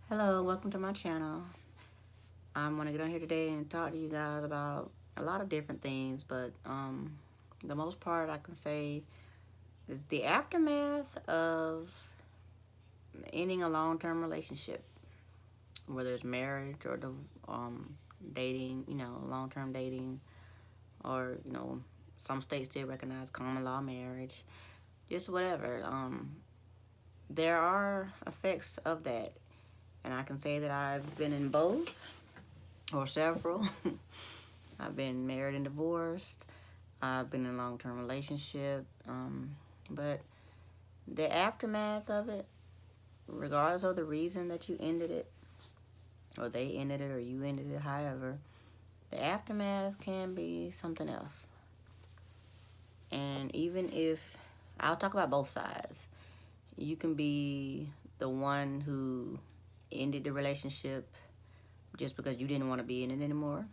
Hello, welcome to my channel. I'm gonna get on here today and talk to you guys about a lot of different things, but the most part I can say is the aftermath of ending a long-term relationship, whether it's marriage or the dating, long-term dating, or some states still recognize common law marriage, just whatever. There are effects of that, and I can say that I've been in both or several. I've been married and divorced. I've been in a long-term relationship. But the aftermath of it, regardless of the reason that you ended it, or they ended it, or you ended it, however, the aftermath can be something else. And even if, I'll talk about both sides. You can be the one who ended the relationship just because you didn't want to be in it anymore.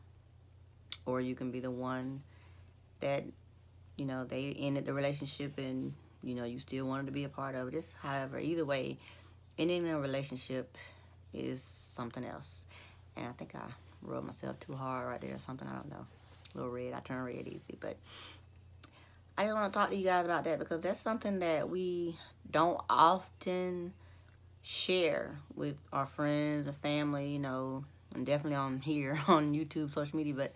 Or you can be the one that, they ended the relationship and, you still wanted to be a part of it. Just however, either way, ending a relationship is something else. And I think I rubbed myself too hard right there or something. I don't know. A little red. I turn red easy. But I just want to talk to you guys about that because that's something that we don't often share with our friends and family, and definitely on here on YouTube, social media. But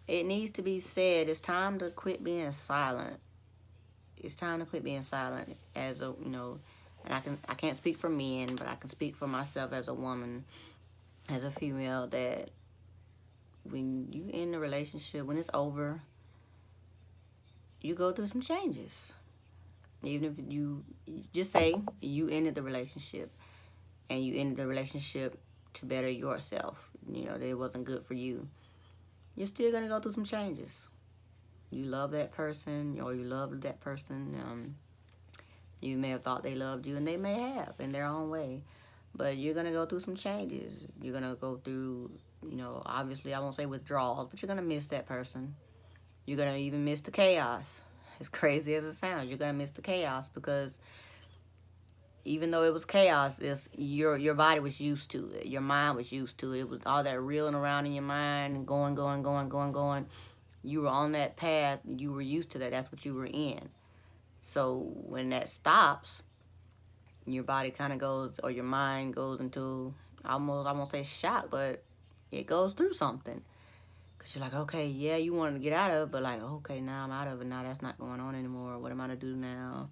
it needs to be said. It's time to quit being silent. It's time to quit being silent as a, and I can't speak for men, but I can speak for myself as a woman, as a female, that when you end a relationship, when it's over, you go through some changes. Even if you just say you ended the relationship and you ended the relationship to better yourself, that it wasn't good for you, you're still going to go through some changes. You love that person, or you loved that person. You may have thought they loved you, and they may have in their own way. But you're going to go through some changes. You're going to go through, obviously, I won't say withdrawals, but you're going to miss that person. You're going to even miss the chaos. As crazy as it sounds, you're going to miss the chaos because even though it was chaos, your body was used to it. Your mind was used to it. It was all that reeling around in your mind and going. You were on that path. You were used to that. That's what you were in. So when that stops, your body kind of goes, or your mind goes into almost, I won't say shock, but it goes through something. Because you're like, okay, yeah, you wanted to get out of it, but like, okay, now I'm out of it. Now that's not going on anymore. What am I going to do now?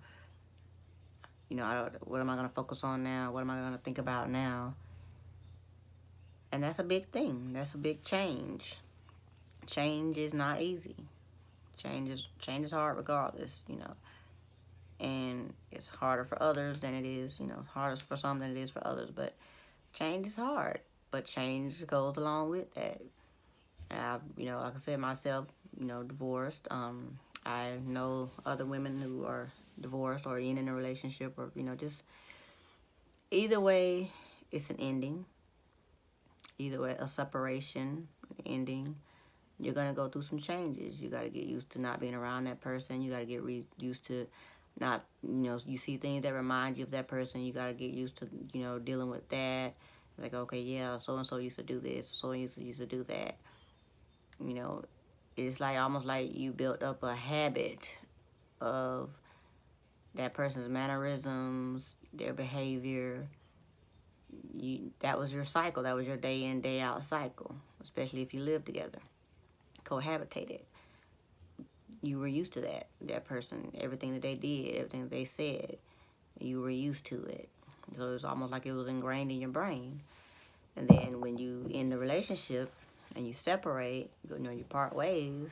What am I going to focus on now? What am I going to think about now? And that's a big thing. That's a big change. Change is not easy. Change is hard regardless. And it's harder for others than it is, harder for some than it is for others. But change is hard. But change goes along with that. I've, like I said, myself, divorced. I know other women who are divorced or in a relationship, or just either way, it's an ending. Either way, a separation, ending. You're gonna go through some changes. You gotta get used to not being around that person. You gotta get used to not, you see things that remind you of that person. You gotta get used to, dealing with that. Like, okay, yeah, so and so used to do this, so and so used to do that. You know, it's like almost like you built up a habit of that person's mannerisms, their behavior. That was your cycle. That was your day in, day out cycle, especially if you live together, cohabitated. You were used to that person, everything that they did, everything that they said. You were used to it. So it was almost like it was ingrained in your brain. And then when you end the relationship and you separate, you part ways,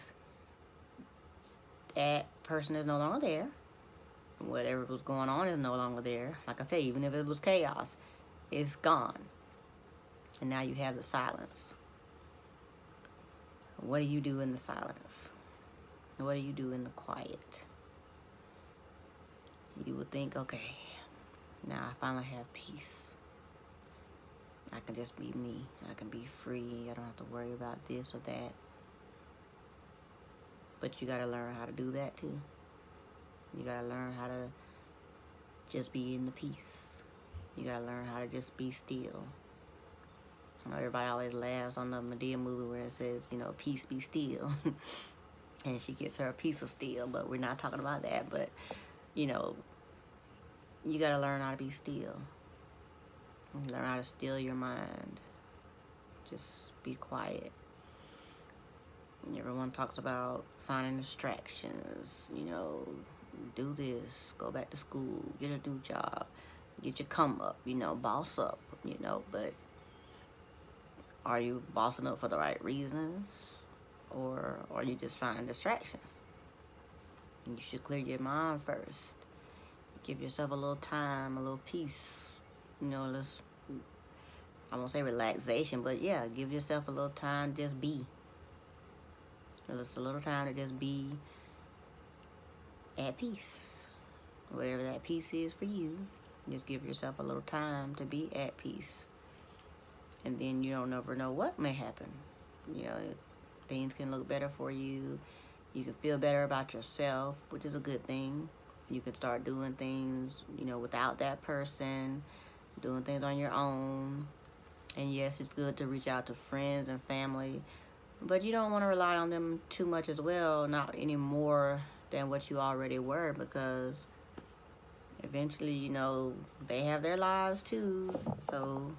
that person is no longer there. Whatever was going on is no longer there. Like I said, even if it was chaos, it's gone. And now you have the silence. What do you do in the silence? What do you do in the quiet? You would think, okay, now I finally have peace. I can just be me. I can be free. I don't have to worry about this or that. But you gotta learn how to do that too. You gotta learn how to just be in the peace. You gotta learn how to just be still. You know, everybody always laughs on the Medea movie where it says, you know, peace be still. And she gets her a piece of steel, but we're not talking about that. But, you know, you got to learn how to be still. Learn how to still your mind. Just be quiet. Everyone talks about finding distractions, you know, do this, go back to school, get a new job, get your come up, you know, boss up, you know, but are you bossing up for the right reasons, or are you just finding distractions? You should clear your mind first. Give yourself a little time, a little peace, you know, I won't say relaxation, but yeah, give yourself a little time, just be. Just a little time to just be at peace. Whatever that peace is for you, just give yourself a little time to be at peace. And then you don't never know what may happen. You know, things can look better for you. You can feel better about yourself, which is a good thing. You can start doing things, you know, without that person, doing things on your own. And yes, it's good to reach out to friends and family, but you don't want to rely on them too much as well, not any more than what you already were, because eventually, you know, they have their lives too. So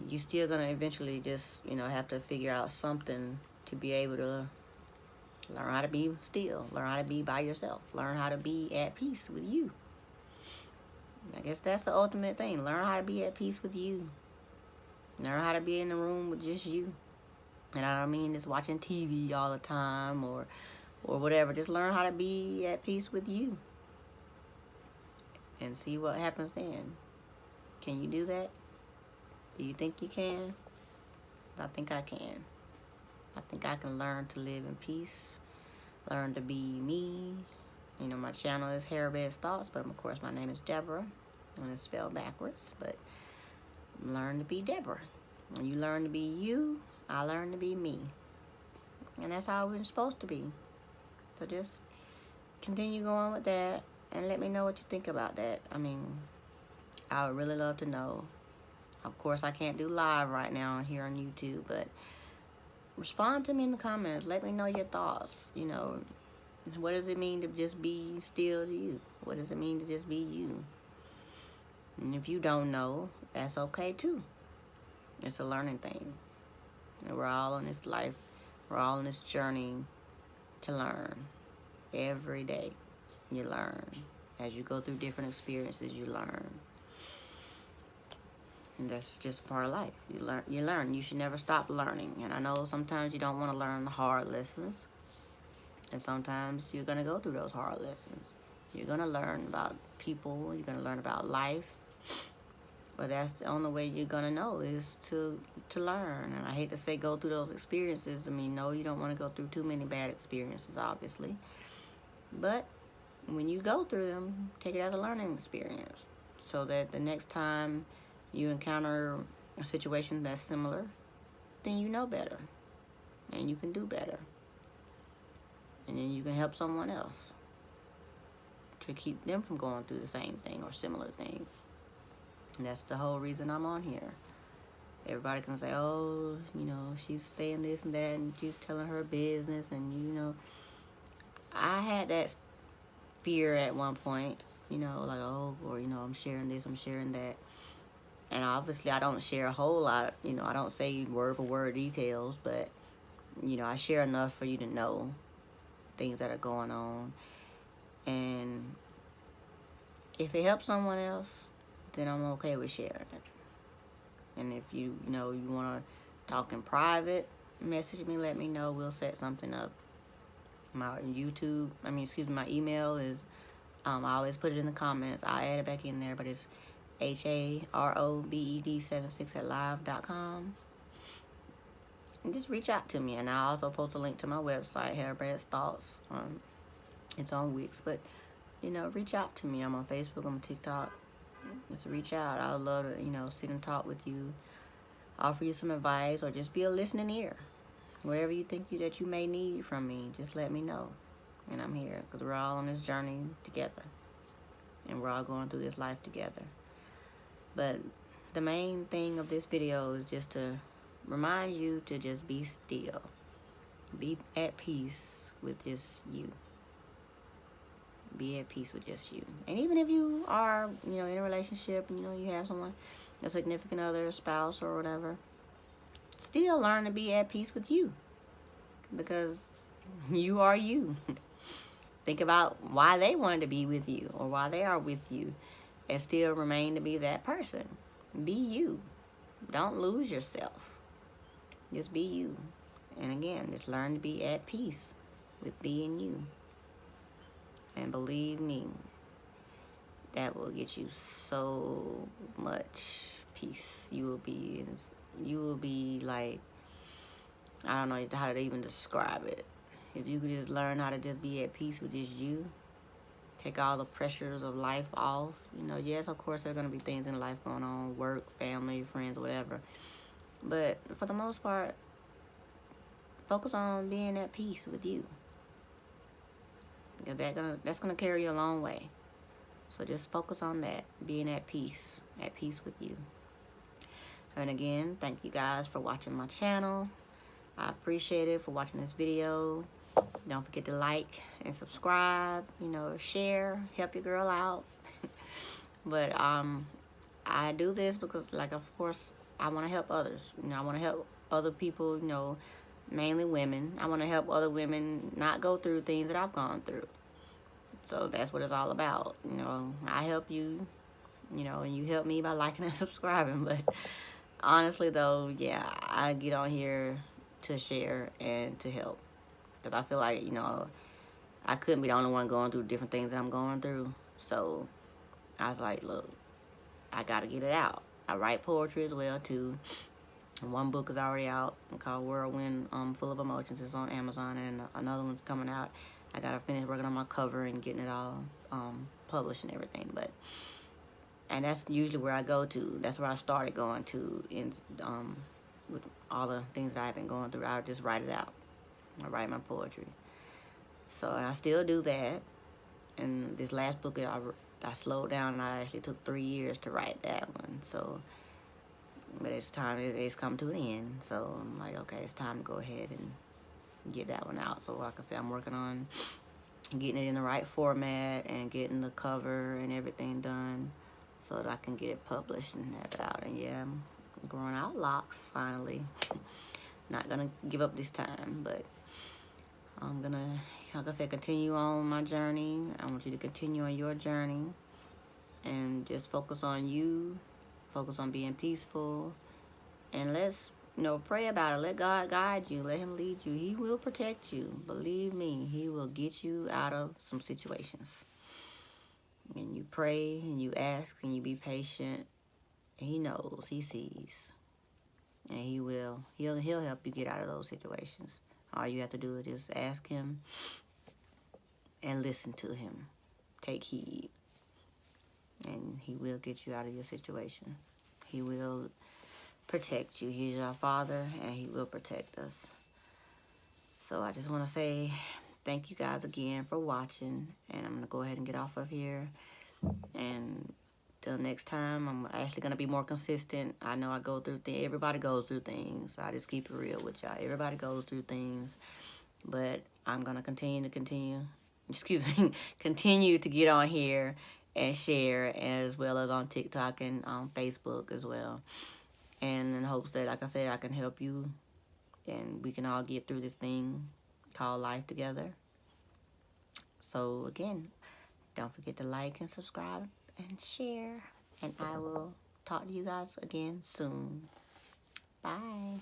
you still gonna eventually just, you know, have to figure out something to be able to learn how to be still, learn how to be by yourself, learn how to be at peace with you. I guess that's the ultimate thing. Learn how to be at peace with you. Learn how to be in the room with just you. And I don't mean just watching TV all the time or whatever. Just learn how to be at peace with you. And see what happens then. Can you do that? Do you think you can? I think I can. I think I can learn to live in peace. Learn to be me. You know, my channel is Harabed's Thoughts, but of course my name is Deborah. And it's spelled backwards. But learn to be Deborah. When you learn to be you, I learn to be me. And that's how we're supposed to be. So just continue going with that and let me know what you think about that. I mean, I would really love to know. Of course, I can't do live right now here on YouTube, but respond to me in the comments. Let me know your thoughts. You know, what does it mean to just be still to you? What does it mean to just be you? And if you don't know, that's okay too. It's a learning thing. And we're all on this life. We're all on this journey to learn. Every day you learn. As you go through different experiences, you learn. And that's just part of life. You learn. You should never stop learning. And I know sometimes you don't want to learn the hard lessons. And sometimes you're going to go through those hard lessons. You're going to learn about people. You're going to learn about life. But that's the only way you're going to know is to learn. And I hate to say go through those experiences. I mean, no, you don't want to go through too many bad experiences, obviously. But when you go through them, take it as a learning experience. So that the next time you encounter a situation that's similar, then you know better. And you can do better. And then you can help someone else to keep them from going through the same thing or similar thing. And that's the whole reason I'm on here. Everybody can say, oh, you know, she's saying this and that, and she's telling her business, and, you know, I had that fear at one point, you know, like, oh, or, you know, I'm sharing this, I'm sharing that. And obviously I don't share a whole lot, you know, I don't say word for word details, but, you know, I share enough for you to know things that are going on. And if it helps someone else, then I'm okay with sharing it. And if you know you want to talk in private, message me, let me know. We'll set something up. My my email is, I always put it in the comments. I'll add it back in there, but it's HAROBED76@live.com. And just reach out to me. And I also post a link to my website, Harabed's Thoughts. It's on Wix, but, you know, reach out to me. I'm on Facebook, I'm on TikTok. Just reach out. I would love to, you know, sit and talk with you, offer you some advice, or just be a listening ear. Whatever you think that you may need from me, just let me know. And I'm here, because we're all on this journey together. And we're all going through this life together. But the main thing of this video is just to remind you to just be still. Be at peace with just you. Be at peace with just you. And even if you are, in a relationship, you have someone, a significant other, a spouse or whatever, still learn to be at peace with you. Because you are you. Think about why they wanted to be with you or why they are with you and still remain to be that person. Be you. Don't lose yourself. Just be you. And again, just learn to be at peace with being you. And believe me, that will get you so much peace. You will be like, I don't know how to even describe it. If you could just learn how to just be at peace with just you, take all the pressures of life off. Yes, of course, there are going to be things in life going on, work, family, friends, whatever. But for the most part, focus on being at peace with you. Because that's gonna carry you a long way. So just focus on that, being at peace with you. And again, thank you guys for watching my channel. I appreciate it for watching this video. Don't forget to like and subscribe, share, help your girl out. But I do this because, of course, I want to help others. I want to help other people, mainly women. I want to help other women not go through things that I've gone through. So that's what it's all about. I help you, and you help me by liking and subscribing. But honestly, though, yeah, I get on here to share and to help. Because I feel like, I couldn't be the only one going through different things that I'm going through. So I was like, look, I got to get it out. I write poetry as well, too. One book is already out called Whirlwind Full of Emotions. It's on Amazon, and another one's coming out. I got to finish working on my cover and getting it all published and everything. And that's usually where I go to. That's where I started going to with all the things that I've been going through. I just write it out. I write my poetry. So, and I still do that. And this last book, I slowed down, and I actually took 3 years to write that one. So, but it's come to an end. So I'm like, okay, it's time to go ahead and get that one out. So like I said, I'm working on getting it in the right format and getting the cover and everything done so that I can get it published and have it out. And yeah, I'm growing out locks finally. Not gonna give up this time, but I'm gonna, like I said, continue on my journey. I want you to continue on your journey and just focus on you. Focus on being peaceful, and let's, pray about it. Let God guide you. Let him lead you. He will protect you. Believe me, he will get you out of some situations. And you pray, and you ask, and you be patient. And he knows. He sees. And he will. He'll help you get out of those situations. All you have to do is just ask him and listen to him. Take heed. And he will get you out of your situation. He will protect you. He's our Father, and he will protect us. So I just want to say thank you guys again for watching. And I'm going to go ahead and get off of here. And till next time, I'm actually going to be more consistent. I know I go through things. Everybody goes through things. I just keep it real with y'all. Everybody goes through things. But I'm going to continue to get on here and share, as well as on TikTok and on Facebook as well. And in hopes that, like I said, I can help you and we can all get through this thing called life together. So again, don't forget to like and subscribe and share. And I will talk to you guys again soon. Bye.